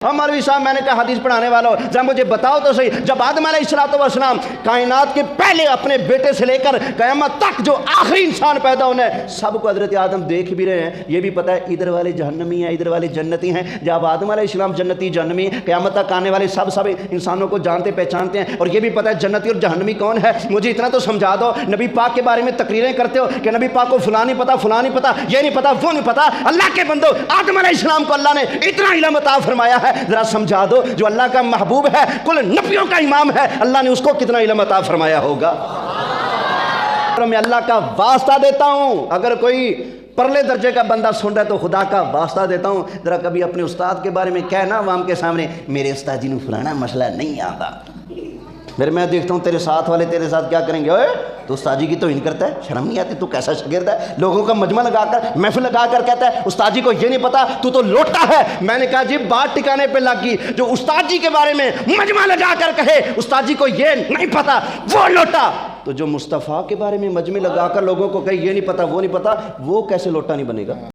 मौलवी साहब, मैंने कहा हदीस पढ़ाने वालों, जरा मुझे बताओ तो सही, जब आदम अलैहिस्सलाम कायनात के पहले अपने बेटे से लेकर क़यामत तक जो आखिरी इंसान पैदा होने सबको हजरत आदम देख भी रहे हैं, ये भी पता है इधर वाले जहन्नमी हैं, इधर वाले जन्नती हैं। जब आदम अलैहिस्सलाम जन्नती जहन्नमी, क़यामत तक आने वाले सब इंसानों को जानते पहचानते हैं, और ये भी पता है जन्नती और जहन्नमी कौन है। मुझे इतना तो समझा दो, नबी पाक के बारे में तकरीरें करते हो कि नबी पाक को फलां नहीं पता, फलां नहीं पता, ये नहीं पता, वो नहीं पता। अल्लाह के बंदो, आदम अलैहिस्सलाम को अल्लाह ने इतना इल्म अता फरमाया है, जरा समझा दो, जो अल्लाह का महबूब है, कुल नबियों का इमाम है, अल्लाह ने उसको कितना इल्म अता फरमाया होगा। मैं अल्लाह का वास्ता देता हूं, अगर कोई परले दर्जे का बंदा सुन रहा है तो खुदा का वास्ता देता हूं, जरा कभी अपने उस्ताद के बारे में कहना अवाम के सामने, मेरे उस्ताद जी ने फलाना मसला नहीं आता। फिर मैं देखता हूँ तेरे साथ वाले तेरे साथ क्या करेंगे, ओए तो उस्ताद जी की तौहीन करता है, शर्म नहीं आती, तू कैसा शागिर्द है। लोगों का मजमा लगाकर, महफिल लगाकर कहता है उस्ताद जी को ये नहीं पता, तू तो लोटा है। मैंने कहा जी बात ठिकाने पे लगी, जो उस्ताद जी के बारे में मजमा लगाकर कहे उस्ताद जी को ये नहीं पता वो लोटा, तो जो मुस्तफ़ा के बारे में मजमे लगाकर लोगों को कहे ये नहीं पता वो नहीं पता, वो कैसे लोटा नहीं बनेगा।